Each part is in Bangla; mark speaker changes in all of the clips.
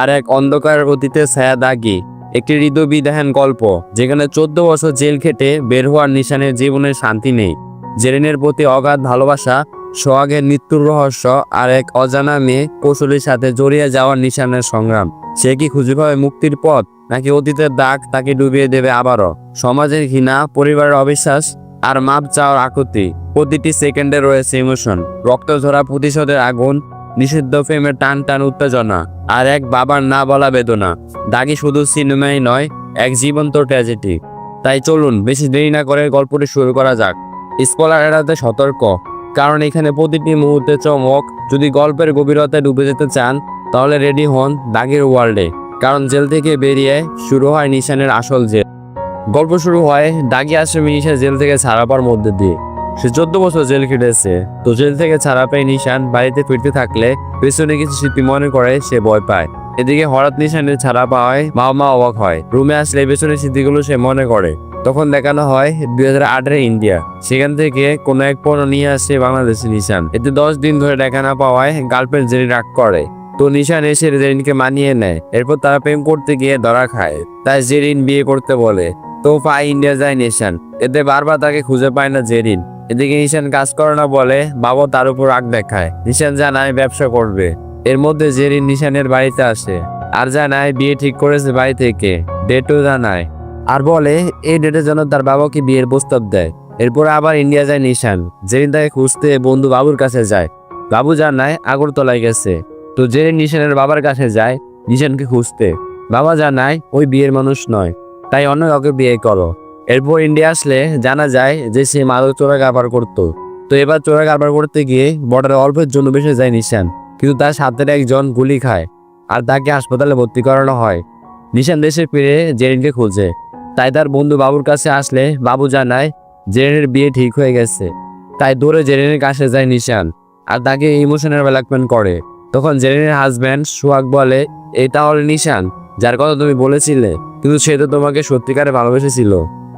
Speaker 1: আর এক অন্ধকার অতীতে ছায়া দাগি, একটি হৃদয়বিদাহীন গল্প যেখানে 14 বছর জেল খেটে বের হওয়ার নিশানে জীবনের শান্তি নেই। জেরিনের প্রতি অগাধ ভালোবাসা, সোহাগের মৃত্যুর রহস্য আর এক অজানা মেয়ে কৌশলীর সাথে জড়িয়ে যাওয়ার নিশানের সংগ্রাম। সে কি খুঁজে পাবে মুক্তির পথ, নাকি অতীতের দাগ তাকে ডুবিয়ে দেবে আবারও? সমাজের ঘৃণা, পরিবারের অবিশ্বাস আর মাপ চাওয়ার আকুতি, প্রতিটি সেকেন্ডে রয়েছে ইমোশন। রক্তঝরা প্রতিশোধের আগুন, নিষিদ্ধ প্রেমের টান টান উত্তেজনা আর এক বাবার না বলা বেদনা। দাগি শুধু সিনেমাই নয়, এক জীবন্ত ট্র্যাজেডি। তাই চলুন বেশি দেরি না করে গল্পটি শুরু করা যাক। স্পয়লার এড়াতে সতর্ক, কারণ এখানে প্রতিটি মুহূর্তে চমক। যদি গল্পের গভীরতায় ডুবে যেতে চান তাহলে রেডি হন দাগির ওয়ার্ল্ডে, কারণ জেল থেকে বেরিয়ে শুরু হয় নিশানের আসল জেল। গল্প শুরু হয় দাগি আসামি নিশা জেল থেকে ছাড়া পাওয়ার মধ্যে দিয়ে। সে 14 বছর জেল খেটেছে, তো জেল থেকে ছাড়া পেয়ে নিশান বাড়িতে ফিরতে থাকলে পেছনে কিছু স্মৃতি মনে করে সে ভয় পায়। এদিকে হঠাৎ নিশানের ছাড়া পাওয়ায় মা অবাক হয়। রুমে আসলে পেছনের স্মৃতিগুলো সে মনে করে। তখন দেখানো হয় 2008-এর ইন্ডিয়া। সেখান থেকে কোনো এক পণ্য নিয়ে আসে বাংলাদেশে নিশান। এতে 10 দিন ধরে দেখা না পাওয়ায় গার্লফ্রেন্ড জেরিন রাগ করে, তো নিশান এসে জেরিনকে মানিয়ে নেয়। এরপর তারা প্রেম করতে গিয়ে ধরা খায়, তাই জেরিন বিয়ে করতে বলে। তো পায় ইন্ডিয়া যায় নিশান। এতে বারবার তাকে খুঁজে পায় না জেরিন। এদিকে নিশান কাজ করে না বলে বাবা তার উপর রাগ দেখায়। নিশান জানায় ব্যবসা করবে। এর মধ্যে জেরিন নিশানের বাড়িতে আসে আর জানায় বিয়ে ঠিক করেছে বাড়ি থেকে। ডেটও জানায় আর বলে এই ডেটের জন্য তার বাবাকে বিয়ের প্রস্তাব দেয়। এরপর আবার ইন্ডিয়া যায় নিশান। জেরিন তাকে খুঁজতে বন্ধু বাবুর কাছে যায়। বাবু জানায় আগরতলায় গেছে। তো জেরিন নিশানের বাবার কাছে যায় নিশানকে খুঁজতে। বাবা জানায় ওই বিয়ের মানুষ নয়, তাই অন্য কাউকে বিয়ে করো। এরপর ইন্ডিয়া আসলে জানা যায় যে সে মাদক চোরা কারবার করতো। তো এবার চোরা কারবার করতে গিয়ে বর্ডারে অল্পের জন্য বেঁচে যায় নিশান, কিন্তু তার সাথে একজন গুলি খায় আর তাকে হাসপাতালে ভর্তি করানো হয়। নিশান দেশে ফিরে জেরিনকে খোঁজে, তাই তার বন্ধু বাবুর কাছে আসলে বাবু জানায় জেরিনের বিয়ে ঠিক হয়ে গেছে। তাই দৌড়ে জেরিনের কাছে যায় নিশান আর তাকে ইমোশনাল ব্ল্যাকমেল করে। তখন জেরিনের হাজব্যান্ড সোহাগ বলে এটা হল নিশান যার কথা তুমি বলেছিলে, কিন্তু সে তো তোমাকে সত্যিকারে ভালোবেসেছিল,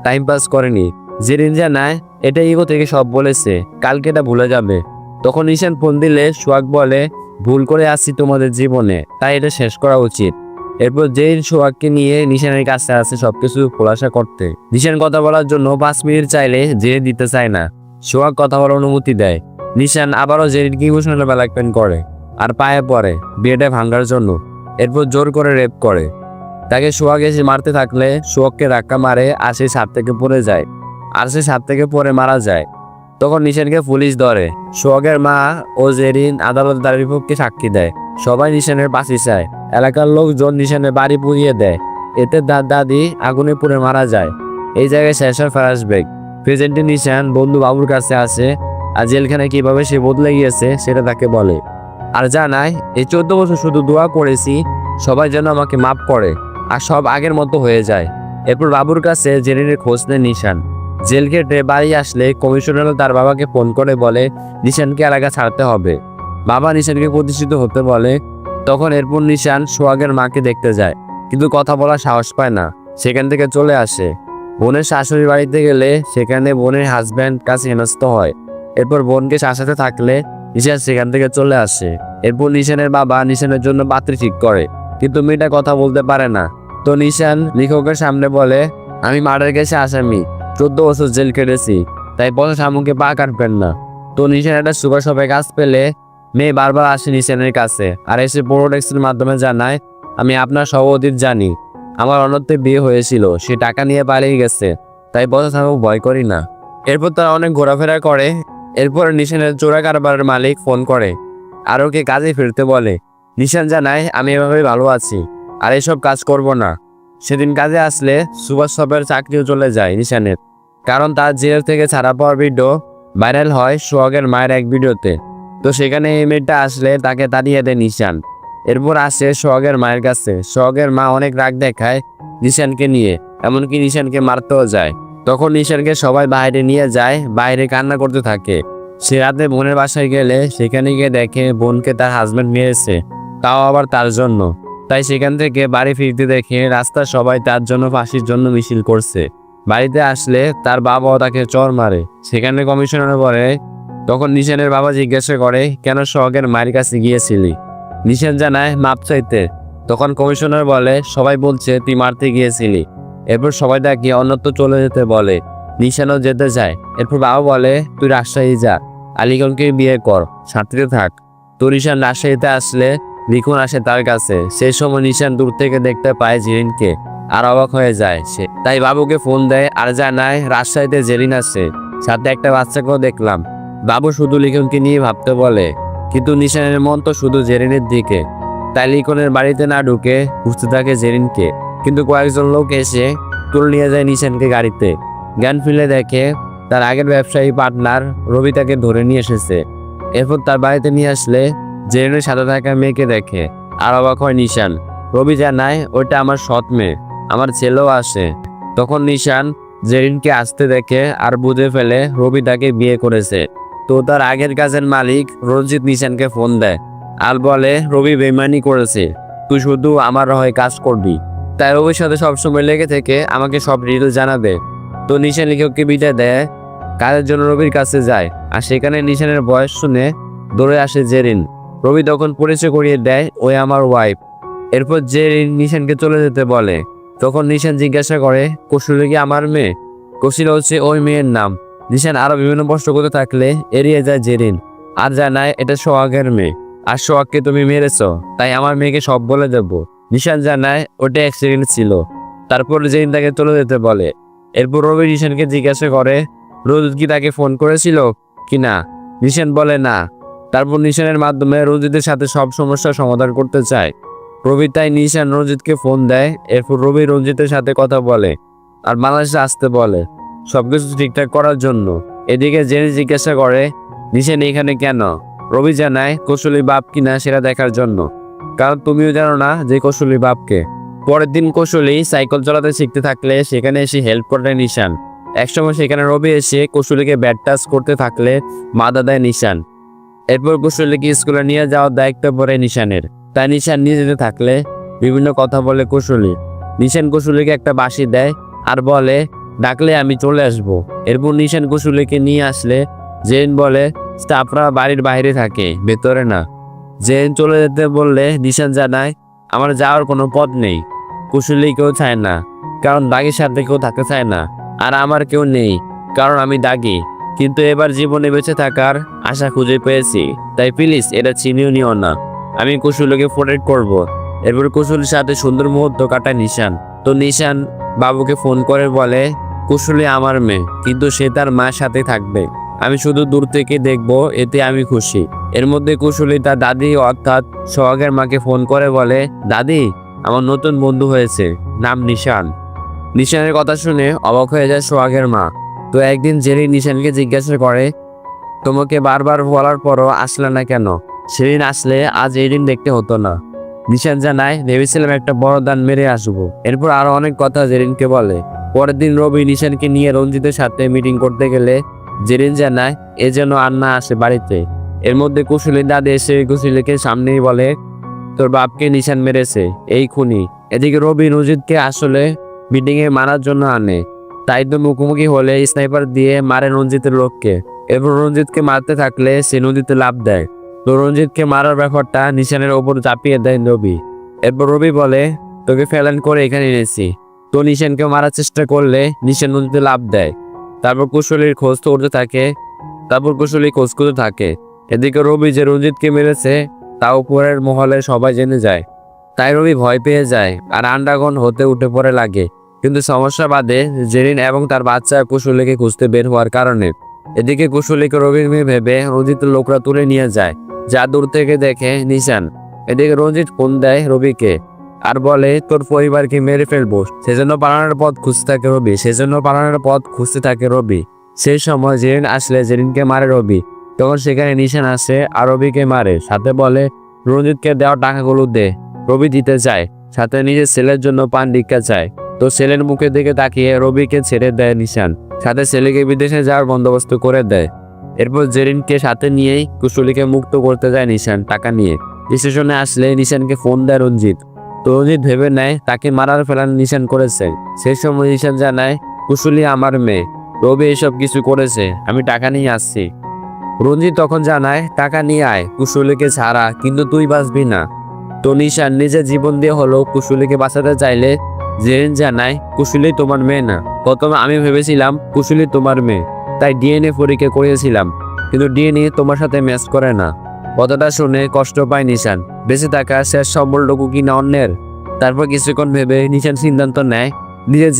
Speaker 1: টাইম পাস করেনি। জেরিন জানায় এটা ইগো থেকে সব বলেছে, কালকে এটা ভুলে যাবে। তখন নিশান ফোন দিলে সোহাগ বলে ভুল করে আসছি তোমাদের জীবনে, তাই এটা শেষ করা উচিত। এরপর জেরিন সোহাগকে নিয়ে নিশানের কাছে আসে সবকিছু খোলাসা করতে। নিশান কথা বলার জন্য 5 মিনিট চাইলে জেরিন দিতে চায় না। সোহাগ কথা বলার অনুমতি দেয়। নিশান আবারও জেরিনকে ইমোশনাল ব্ল্যাকমেল করে আর পায়ে পড়ে বিয়েটা ভাঙার জন্য। এরপর জোর করে রেপ করে। তাকে সোহাগ এসে মারতে থাকলে সোহাগকে ধাক্কা মারে আর সে ছাদ থেকে পড়ে যায়। আর সে ছাদ থেকে পড়ে মারা যায়। তখন নিশানকে পুলিশ ধরে। সোহাগের মা ও জেরিন আদালতে তার বিপক্ষে সাক্ষী দেয়। সবাই নিশানের ফাঁসি চায়। এলাকার লোকজন নিশানের বাড়ি পুড়িয়ে দেয়। এতে তার দাদি আগুনে পুড়ে মারা যায়। এই জায়গায় শেষ হয় ফ্ল্যাশব্যাক। প্রেজেন্টে নিশান বন্ধু বাবুর কাছে আসে আর জেলখানে কিভাবে সে বদলে গিয়েছে সেটা তাকে বলে। আর জানায় এই 14 বছর শুধু দোয়া করেছি সবাই যেন আমাকে মাফ করে আর সব আগের মতো হয়ে যায়। এরপর বাবুর কাছে জেরিনের খোঁজ নেয় নিশান। জেল খেটে বাড়ি আসলে কমিশনার তার বাবাকে ফোন করে বলে নিশানকে এলাকা ছাড়তে হবে। বাবা নিশানকে প্রতিষ্ঠিত হতে বলে। তখন এরপর নিশান সোহাগের মাকে দেখতে যায়, কিন্তু কথা বলার সাহস পায় না। সেখান থেকে চলে আসে। বোনের শাশুড়ির বাড়িতে গেলে সেখানে বোনের হাজব্যান্ড কাছে হেনস্থ হয়। এরপর বোনকে শাসাতে থাকলে নিশান সেখান থেকে চলে আসে। এরপর নিশানের বাবা নিশানের জন্য পাত্রী ঠিক করে, কিন্তু মেয়েটা কথা বলতে পারে না। তো নিশান লেখকের সামনে বলে আমি মার্ডার কেসে আসামি, 14 বছর জেল কেটেছি, তাই বসে শামুকে পা কাটবেন না। তো নিশান একটা সুপার শপে কাজ পেলে মেয়ে বারবার আসে নিশানের কাছে আর এসে প্রোডাক্টের মাধ্যমে জানায় আমি আপনার সব অতীত জানি। আমার অন্যত্রে বিয়ে হয়েছিল, সে টাকা নিয়ে পালিয়ে গেছে, তাই বসে শামুক ভয় করি না। এরপর তারা অনেক ঘোরাফেরা করে। এরপর নিশানের চোরা কারবারের মালিক ফোন করে আর ওকে কাজে ফিরতে বলে। নিশান জানায় আমি এভাবে ভালো আছি আর এসব কাজ করব না। সেদিন কাজে আসলে সুপার শপের চাকরিও চলে যায় নিশানের, কারণ তার জেল থেকে ছাড়া পাওয়ার ভিডিও ভাইরাল হয় সোহাগের মায়ের এক ভিডিওতে। তো সেখানে এই মেয়েটা আসলে তাকে তাড়িয়ে দেয় নিশান। এরপর আসে সোহাগের মায়ের কাছে। সোহাগের মা অনেক রাগ দেখায় নিশানকে নিয়ে, এমনকি নিশানকে মারতেও যায়। তখন নিশানকে সবাই বাইরে নিয়ে যায়, বাইরে কান্না করতে থাকে। সে রাতে বোনের বাসায় গেলে সেখানে গিয়ে দেখে বোনকে তার হাজব্যান্ড মেরেছে, তাও আবার তার জন্য। তাই সেখান থেকে বাড়ি ফিরতে দেখে রাস্তার সবাই তার জন্য ফাঁসির জন্য মিছিল করছে। বাড়িতে আসলে তার বাবাও তাকে চর মারে। সেখানে কমিশনার বলে। তখন নিশানের বাবা জিজ্ঞাসা করে কেন সোহাগের মায়ের কাছে গিয়েছিলি। নিশান জানায় মাপ চাইতে। তখন কমিশনার বলে, সবাই বলছে তুই মারতে গিয়েছিলি। এরপর সবাই তাকে অন্যত্র চলে যেতে বলে। নিশানও যেতে চায়। এরপর বাবা বলে, তুই রাজশাহী যা, আলিগনকে বিয়ে কর, শান্তিতে থাক। তো নিশান রাজশাহীতে আসলে লিখন আসে তার কাছে। সেই সময় নিশান দূর থেকে দেখতে পায় জেরিনকে, আর অবাক হয়ে যায় সে। তাই বাবুকে ফোন দেয় আর জানায় রাজশাহীতে জেরিন আছে, সাথে একটা বাচ্চাকেও দেখলাম। বাবু শুধু লিখনকে নিয়ে ভাবতে বলে, কিন্তু নিশানের মন তো শুধু জেরিনের দিকে। তাই লিখনের বাড়িতে না ঢুকে খুঁজতে থাকে জেরিনকে। কিন্তু কয়েকজন লোক এসে তুলে নিয়ে যায় নিশানকে গাড়িতে। জ্ঞান ফিরে দেখে তার আগের ব্যবসায়ী পার্টনার রবি তাকে ধরে নিয়ে এসেছে। এরপর তার বাড়িতে নিয়ে আসলে জেরিনের সাথে থাকা মেয়েকে দেখে, আর অবাক হয় নিশান। রবি জানায়, ওইটা আমার সৎ মেয়ে, আমার ছেলেও আসে। তখন নিশান জেরিনকে আসতে দেখে আর বুঝে ফেলে রবি তাকে বিয়ে করেছে। তো তার আগের কাজের মালিক রঞ্জিত নিশানকে ফোন দেয় আর বলে, রবি বেইমানি করেছে, তুই শুধু আমার হয়ে কাজ করবি। তাই রবির সাথে সবসময় লেগে থেকে আমাকে সব ডিটেল জানাবে। তো নিশান লিখককে বিদায় দেয়, কাজের জন্য রবির কাছে যায়। আর সেখানে নিশানের বয়স শুনে দৌড়ে আসে জেরিন। রবি তখন পরিচয় করিয়ে দেয়, ওই আমার ওয়াইফ। এরপর জেরিন নিশানকে চলে যেতে বলে। তখন নিশান জিজ্ঞাসা করে, কৌশলী কি আমার মেয়ে? কৌশলী হচ্ছে ওই মেয়ের নাম। নিশান আরো বিভিন্ন প্রশ্ন করতে থাকলে এড়িয়ে যায় জেরিন আর জানায়, এটা সোহাগের মেয়ে, আর সোহাগকে তুমি মেরেছ, তাই আমার মেয়েকে সব বলে দেব। নিশান জানায় ওটা অ্যাক্সিডেন্ট ছিল। তারপর জেরিন তাকে চলে যেতে বলে। এরপর রবি নিশানকে জিজ্ঞাসা করে, রোজিত কি তাকে ফোন করেছিল কিনা? নিশান বলে না। তারপর নিশানের মাধ্যমে রঞ্জিতের সাথে সব সমস্যার সমাধান করতে চায় রবি। তাই নিশান রঞ্জিতকে ফোন দেয়। এরপর রবি রঞ্জিতের সাথে কথা বলে আর বাংলাদেশে আসতে বলে সবকিছু ঠিকঠাক করার জন্য। এদিকে জেনে জিজ্ঞাসা করে, নিশান এখানে কেন? রবি জানায়, কৌশলী বাপ কিনা সেটা দেখার জন্য, কারণ তুমিও জানো না যে কৌশলী বাপকে। পরের দিন কৌশলী সাইকেল চালাতে শিখতে থাকলে সেখানে এসে হেল্প করে নিশান। একসময় সেখানে রবি এসে কৌশলীকে ব্যাট টাচ করতে থাকলে বাধা দেয় নিশান। এরপর কৌশলীকে স্কুলে নিয়ে যাওয়ার দায়িত্ব পড়ে নিশানের। তাই নিশান নিয়ে যেতে থাকলে বিভিন্ন কথা বলে কৌশলী। নিশান কৌশলীকে একটা বাঁশি দেয় আর বলে, ডাকলে আমি চলে আসব। এরপর নিশান কৌশলীকে নিয়ে আসলে জেন বলে, স্টাফরা বাড়ির বাইরে থাকে, ভেতরে না। জেন চলে যেতে বললে নিশান জানায়, আমার যাওয়ার কোনো পথ নেই। কৌশলী কেউ চায় না, কারণ দাগের সাথে কেউ থাকতে চায় না। আর আমার কেউ নেই, কারণ আমি দাগি। কিন্তু এবার জীবনে বেঁচে থাকার আশা খুঁজে পেয়েছি, তাই প্লিজ এটা চিনিও নিও না। আমি কৌশলীকে প্রোটেক্ট করব। এরপর কৌশলীর সাথে সুন্দর মুহূর্ত কাটায় নিশান। তো নিশান বাবুকে ফোন করে বলে, কৌশলী আমার মেয়ে, কিন্তু সে তার মায়ের সাথে থাকবে। আমি শুধু দূর থেকে দেখবো, এতে আমি খুশি। এর মধ্যে কৌশলী তার দাদি অর্থাৎ সোহাগের মাকে ফোন করে বলে, দাদি, আমার নতুন বন্ধু হয়েছে, নাম নিশান। নিশানের কথা শুনে অবাক হয়ে যায় সোহাগের মা। তো একদিন জেরিন নিশানকে জিজ্ঞাসা করে, তোমাকে বারবার বলার পরও আসলে না কেন? সেদিন আসলে আজ এই দিন দেখতে হতো না। নিশান জানায়, ভেবেছিলাম একটা বড় দান মেরে আসবো। এরপর আরো অনেক কথা জেরিনকে বলে। পরের দিন রবি নিশানকে নিয়ে রঞ্জিতের সাথে মিটিং করতে গেলে জেরিন জানায়, এ যেন আর না আসে বাড়িতে। এর মধ্যে কৌশলীর দাদি এসে কৌশলীকে সামনেই বলে, তোর বাপকে নিশান মেরেছে, এই খুনি। এদিকে রবি রঞ্জিতকে আসলে মিটিংয়ে মারার জন্য আনে। তাই তো মুখোমুখি হলে স্নাইপার দিয়ে মারে রঞ্জিতের লোককে। এরপর রঞ্জিতকে মারতে থাকলে সে নদীতে লাফ দেয়। তো রঞ্জিতকে মারার ব্যাপারটা নিশানের ওপর চাপিয়ে দেয় রবি। এরপর রবি বলে, তোকে ফেলান করে এখানে এনেছি। তো নিশানকে মারার চেষ্টা করলে নিশান নদীতে লাফ দেয়। তারপর কৌশলীর খোঁজ করতে থাকে। এদিকে রবি যে রঞ্জিতকে মেরেছে তা উপরের মহলে সবাই জেনে যায়। তাই রবি ভয় পেয়ে যায় আর আন্ডারগ্রাউন্ড হতে উঠে পড়ে লাগে। কিন্তু সমস্যা বাদে জেরিন এবং তার বাচ্চা কৌশলীকে খুঁজতে বের হওয়ার কারণে। এদিকে কৌশলীকে রবির মেয়ে ভেবে রঞ্জিতের লোকরা তুলে নিয়ে যায়, যা দূর থেকে দেখে নিশান। এদিকে রঞ্জিত ফোন দেয় রবিকে আর বলে, তোর পরিবারকে মেরে ফেলবো। সেজন্য পালানোর পথ খুঁজতে থাকে রবি। সেই সময় জেরিন আসলে জেরিনকে মারে রবি। তখন সেখানে নিশান আসে আর রবিকে মারে, সাথে বলে, রঞ্জিতকে দেওয়া টাকাগুলো দে। রবি দিতে চায়, সাথে নিজের ছেলের জন্য পান ভিক্ষা চায়। তো ছেলের মুখের দিকে তাকিয়ে রবিকে ছেড়ে দেয় নিশান, সাথে ছেলেকে বিদেশে যাওয়ার বন্দোবস্ত করে দেয়। এরপর জেরিনকে সাথে নিয়েই কৌশলীকে মুক্ত করতে যায় নিশান টাকা নিয়ে। স্টেশনে আসলে নিশানকে ফোন দেয় রঞ্জিত। তো রঞ্জিত ভেবে নেয় তাকে মারার ফেলান নিশান করেছে। সেই সময় নিশান জানায়, কৌশলী আমার মেয়ে, রবি এসব কিছু করেছে, আমি টাকা নিয়ে আসছি। রঞ্জিত তখন জানায়, টাকা নিয়ে আয়, কৌশলীকে ছাড়া কিন্তু তুই বাঁচবি না। তো নিশান নিজের জীবন দিয়ে হলো কুশলীকে বাঁচাতে চাইলে জেরিন জানায় কুশলী তোমার মেয়ে না। প্রথমে আমি ভেবেছিলাম কুশলী তোমার মেয়ে, তাই ডিএনএ পরীক্ষা করিয়েছিলাম, কিন্তু ডিএনএ তোমার সাথে ম্যাচ করে না। কথাটা শুনে কষ্ট পায় নিশান। বেঁচে থাকা শেষ সম্বলটুকু কিনা অন্যের। তারপর কিছুক্ষণ ভেবে নিশান সিদ্ধান্ত নেয় নিজের